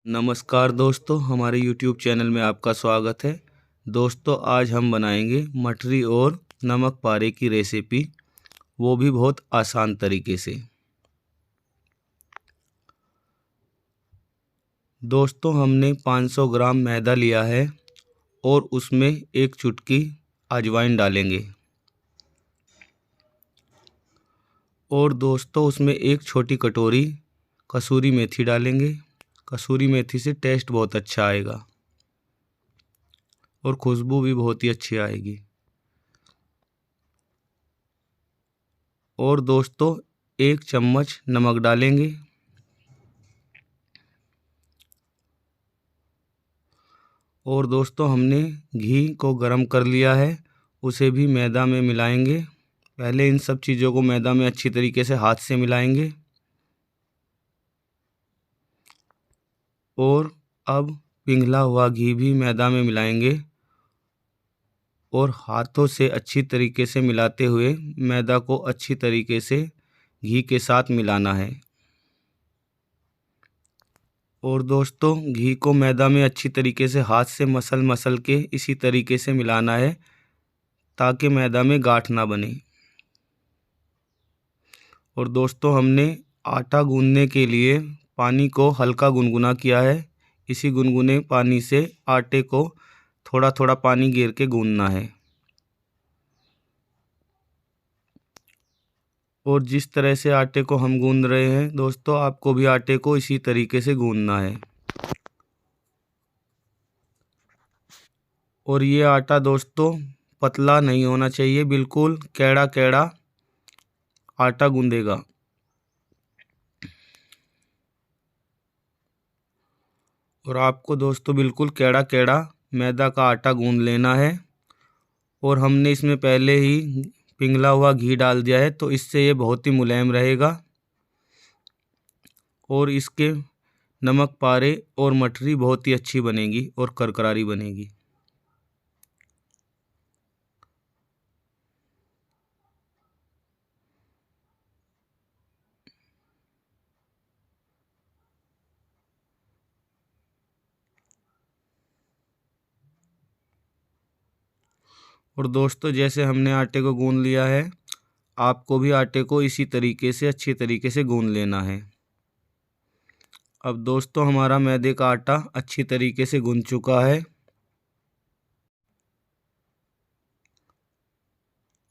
नमस्कार दोस्तों, हमारे YouTube चैनल में आपका स्वागत है। दोस्तों, आज हम बनाएंगे मठरी और नमक पारे की रेसिपी, वो भी बहुत आसान तरीके से। दोस्तों, हमने 500 ग्राम मैदा लिया है और उसमें एक चुटकी अजवाइन डालेंगे। और दोस्तों, उसमें एक छोटी कटोरी कसूरी मेथी डालेंगे। कसूरी मेथी से टेस्ट बहुत अच्छा आएगा और खुशबू भी बहुत ही अच्छी आएगी। और दोस्तों, 1 चम्मच नमक डालेंगे। और दोस्तों, हमने घी को गरम कर लिया है, उसे भी मैदा में मिलाएंगे। पहले इन सब चीज़ों को मैदा में अच्छी तरीके से हाथ से मिलाएंगे। और अब पिघला हुआ घी भी मैदा में मिलाएंगे और हाथों से अच्छी तरीके से मिलाते हुए मैदा को अच्छी तरीके से घी के साथ मिलाना है। और दोस्तों, घी को मैदा में अच्छी तरीके से हाथ से मसल के इसी तरीके से मिलाना है ताकि मैदा में गांठ ना बने। और दोस्तों, हमने आटा गूंदने के लिए पानी को हल्का गुनगुना किया है। इसी गुनगुने पानी से आटे को थोड़ा थोड़ा पानी घेर के गूंदना है। और जिस तरह से आटे को हम गूंद रहे हैं दोस्तों, आपको भी आटे को इसी तरीके से गूंदना है। और ये आटा दोस्तों पतला नहीं होना चाहिए, बिल्कुल कैड़ा कैड़ा आटा गूंदेगा। और आपको दोस्तों बिल्कुल कैड़ा कैड़ा मैदा का आटा गूंद लेना है। और हमने इसमें पहले ही पिघला हुआ घी डाल दिया है, तो इससे ये बहुत ही मुलायम रहेगा और इसके नमक पारे और मठरी बहुत ही अच्छी बनेगी और करकरारी बनेगी। और दोस्तों, जैसे हमने आटे को गूंद लिया है, आपको भी आटे को इसी तरीके से अच्छी तरीके से गूंद लेना है। अब दोस्तों, हमारा मैदे का आटा अच्छी तरीके से गूंद चुका है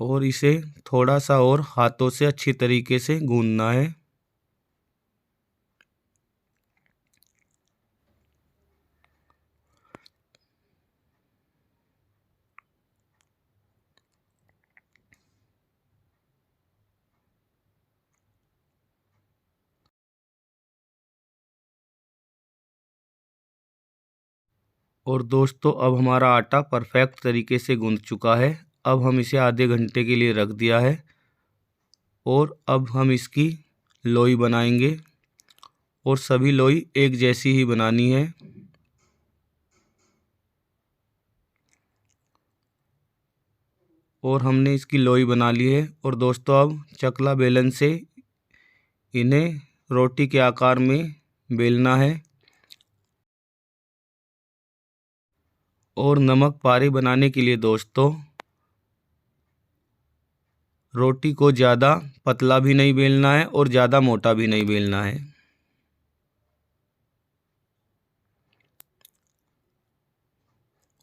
और इसे थोड़ा सा और हाथों से अच्छी तरीके से गूंदना है। और दोस्तों, अब हमारा आटा परफेक्ट तरीके से गूंद चुका है। अब हम इसे आधे घंटे के लिए रख दिया है और अब हम इसकी लोई बनाएंगे और सभी लोई एक जैसी ही बनानी है। और हमने इसकी लोई बना ली है। और दोस्तों, अब चकला बेलन से इन्हें रोटी के आकार में बेलना है। और नमक पारे बनाने के लिए दोस्तों, रोटी को ज़्यादा पतला भी नहीं बेलना है और ज़्यादा मोटा भी नहीं बेलना है।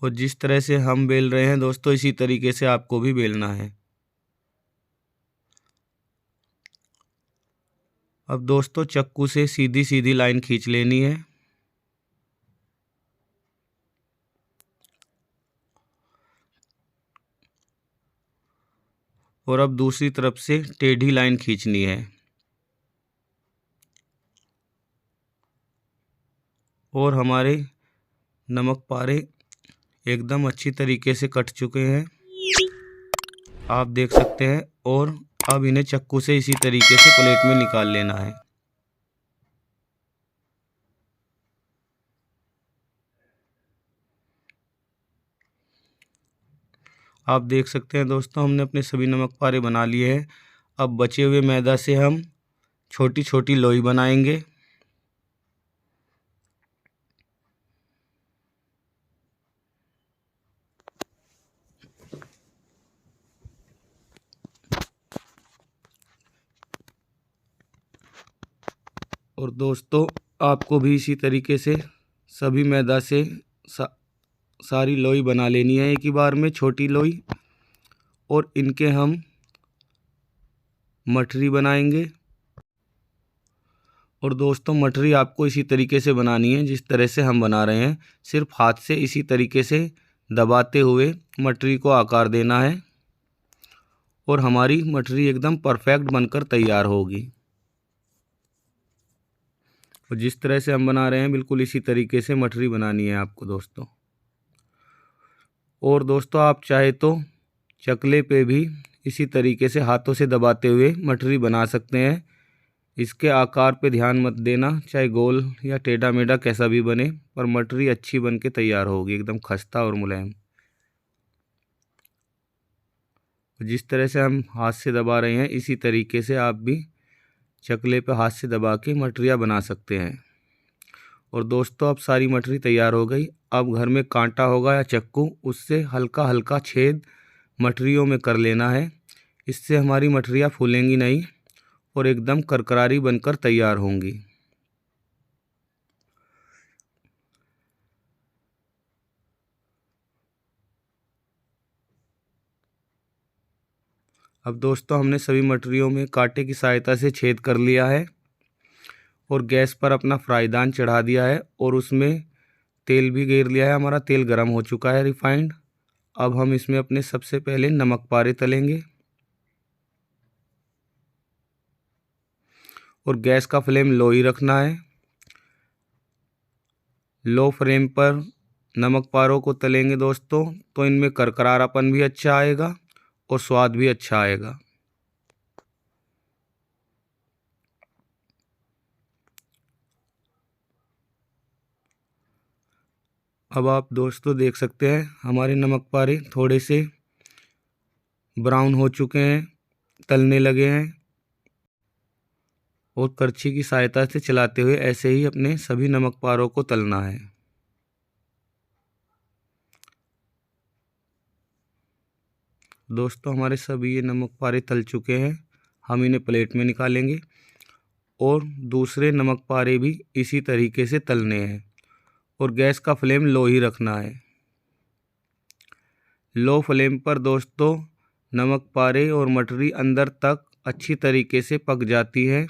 और जिस तरह से हम बेल रहे हैं दोस्तों, इसी तरीके से आपको भी बेलना है। अब दोस्तों, चक्कू से सीधी सीधी लाइन खींच लेनी है। और अब दूसरी तरफ से टेढ़ी लाइन खींचनी है। और हमारे नमक पारे एकदम अच्छी तरीके से कट चुके हैं, आप देख सकते हैं। और अब इन्हें चक्कू से इसी तरीके से प्लेट में निकाल लेना है। आप देख सकते हैं दोस्तों, हमने अपने सभी नमक पारे बना लिए हैं। अब बचे हुए मैदा से हम छोटी छोटी लोई बनाएंगे। और दोस्तों आपको भी इसी तरीके से सभी मैदा से सारी लोई बना लेनी है एक ही बार में, छोटी लोई। और इनके हम मठरी बनाएंगे। और दोस्तों मठरी आपको इसी तरीके से बनानी है जिस तरह से हम बना रहे हैं। सिर्फ हाथ से इसी तरीके से दबाते हुए मठरी को आकार देना है और हमारी मठरी एकदम परफेक्ट बनकर तैयार होगी। और जिस तरह से हम बना रहे हैं बिल्कुल इसी तरीके से मठरी बनानी है आपको दोस्तों। और दोस्तों आप चाहे तो चकले पे भी इसी तरीके से हाथों से दबाते हुए मठरी बना सकते हैं। इसके आकार पे ध्यान मत देना, चाहे गोल या टेढ़ा मेढ़ा कैसा भी बने, पर मठरी अच्छी बन के तैयार होगी, एकदम खस्ता और मुलायम। जिस तरह से हम हाथ से दबा रहे हैं इसी तरीके से आप भी चकले पे हाथ से दबा के मठरियाँ बना सकते हैं। और दोस्तों अब सारी मठरी तैयार हो गई। अब घर में कांटा होगा या चक्कू, उससे हल्का हल्का छेद मठरियों में कर लेना है। इससे हमारी मठरियाँ फूलेंगी नहीं और एकदम करकरारी बनकर तैयार होंगी। अब दोस्तों हमने सभी मठरियों में कांटे की सहायता से छेद कर लिया है और गैस पर अपना फ्राईदान चढ़ा दिया है और उसमें तेल भी गेर लिया है। हमारा तेल गर्म हो चुका है रिफाइंड। अब हम इसमें अपने सबसे पहले नमक पारे तलेंगे और गैस का फ्लेम लो ही रखना है। लो फ्लेम पर नमक पारों को तलेंगे दोस्तों तो इनमें करकरारापन भी अच्छा आएगा और स्वाद भी अच्छा आएगा। अब आप दोस्तों देख सकते हैं हमारे नमक पारे थोड़े से ब्राउन हो चुके हैं, तलने लगे हैं। और करछी की सहायता से चलाते हुए ऐसे ही अपने सभी नमक पारों को तलना है। दोस्तों हमारे सभी ये नमक पारे तल चुके हैं। हम इन्हें प्लेट में निकालेंगे और दूसरे नमक पारे भी इसी तरीके से तलने हैं और गैस का फ्लेम लो ही रखना है। लो फ्लेम पर दोस्तों नमक पारे और मठरी अंदर तक अच्छी तरीके से पक जाती है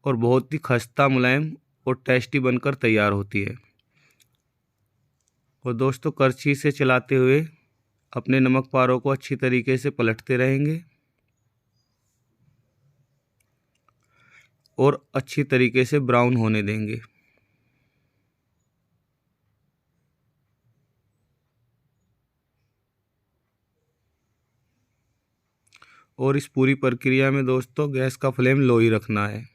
और बहुत ही खस्ता, मुलायम और टेस्टी बनकर तैयार होती है। और दोस्तों करछी से चलाते हुए अपने नमक पारों को अच्छी तरीके से पलटते रहेंगे और अच्छी तरीके से ब्राउन होने देंगे। और इस पूरी प्रक्रिया में दोस्तों गैस का फ्लेम लो ही रखना है।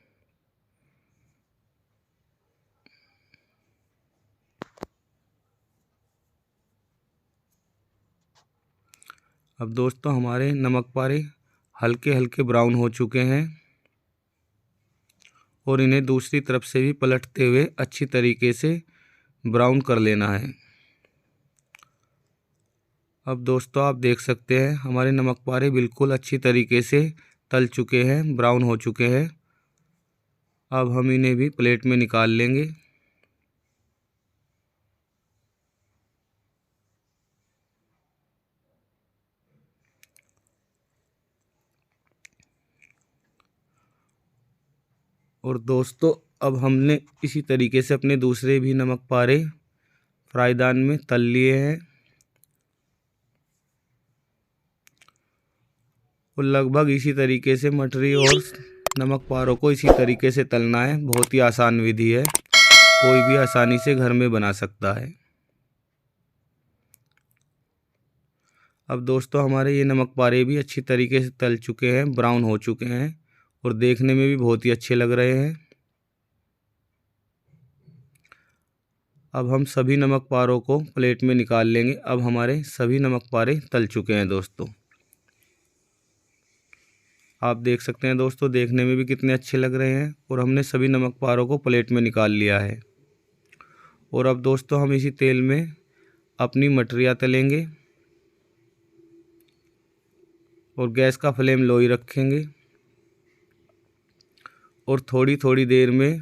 अब दोस्तों हमारे नमक पारे हल्के हल्के ब्राउन हो चुके हैं और इन्हें दूसरी तरफ से भी पलटते हुए अच्छी तरीके से ब्राउन कर लेना है। अब दोस्तों आप देख सकते हैं हमारे नमक पारे बिल्कुल अच्छी तरीके से तल चुके हैं, ब्राउन हो चुके हैं। अब हम इन्हें भी प्लेट में निकाल लेंगे। और दोस्तों अब हमने इसी तरीके से अपने दूसरे भी नमक पारे फ्राईदान में तल लिए हैं और लगभग इसी तरीके से मठरी और नमक पारों को इसी तरीके से तलना है। बहुत ही आसान विधि है, कोई भी आसानी से घर में बना सकता है। अब दोस्तों हमारे ये नमक पारे भी अच्छी तरीके से तल चुके हैं, ब्राउन हो चुके हैं और देखने में भी बहुत ही अच्छे लग रहे हैं। अब हम सभी नमक पारों को प्लेट में निकाल लेंगे। अब हमारे सभी नमक पारे तल चुके हैं दोस्तों। आप देख सकते हैं दोस्तों देखने में भी कितने अच्छे लग रहे हैं और हमने सभी नमक पारों को प्लेट में निकाल लिया है। और अब दोस्तों हम इसी तेल में अपनी मठरियाँ तलेंगे और गैस का फ्लेम लो ही रखेंगे और थोड़ी थोड़ी देर में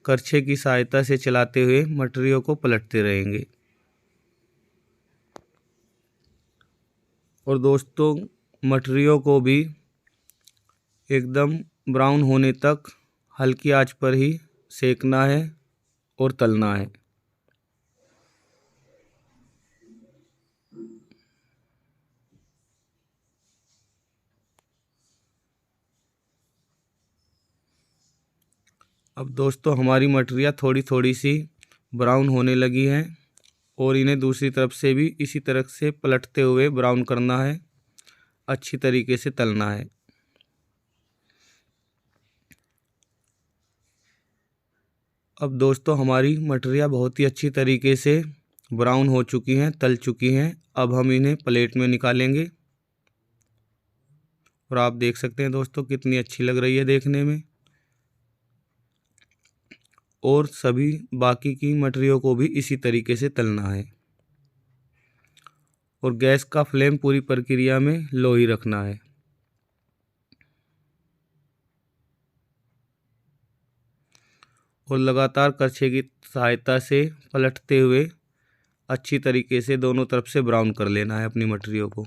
करछे की सहायता से चलाते हुए मटरियों को पलटते रहेंगे। और दोस्तों मटरियों को भी एकदम ब्राउन होने तक हल्की आंच पर ही सेकना है और तलना है। अब दोस्तों हमारी मटरियाँ थोड़ी थोड़ी सी ब्राउन होने लगी हैं और इन्हें दूसरी तरफ से भी इसी तरह से पलटते हुए ब्राउन करना है, अच्छी तरीके से तलना है। अब दोस्तों हमारी मटरियाँ बहुत ही अच्छी तरीके से ब्राउन हो चुकी हैं, तल चुकी हैं। अब हम इन्हें प्लेट में निकालेंगे और आप देख सकते हैं दोस्तों कितनी अच्छी लग रही है देखने में। और सभी बाकी की मटरियों को भी इसी तरीके से तलना है और गैस का फ्लेम पूरी प्रक्रिया में लो ही रखना है। और लगातार करछे की सहायता से पलटते हुए अच्छी तरीके से दोनों तरफ से ब्राउन कर लेना है अपनी मटरियों को।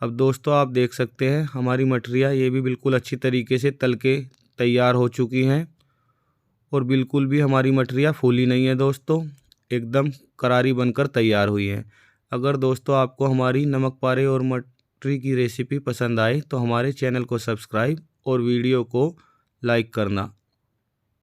अब दोस्तों आप देख सकते हैं हमारी मटरियाँ ये भी बिल्कुल अच्छी तरीके से तल के तैयार हो चुकी हैं और बिल्कुल भी हमारी मटरियाँ फूली नहीं है दोस्तों, एकदम करारी बनकर तैयार हुई हैं। अगर दोस्तों आपको हमारी नमक पारे और मटरी की रेसिपी पसंद आए तो हमारे चैनल को सब्सक्राइब और वीडियो को लाइक करना।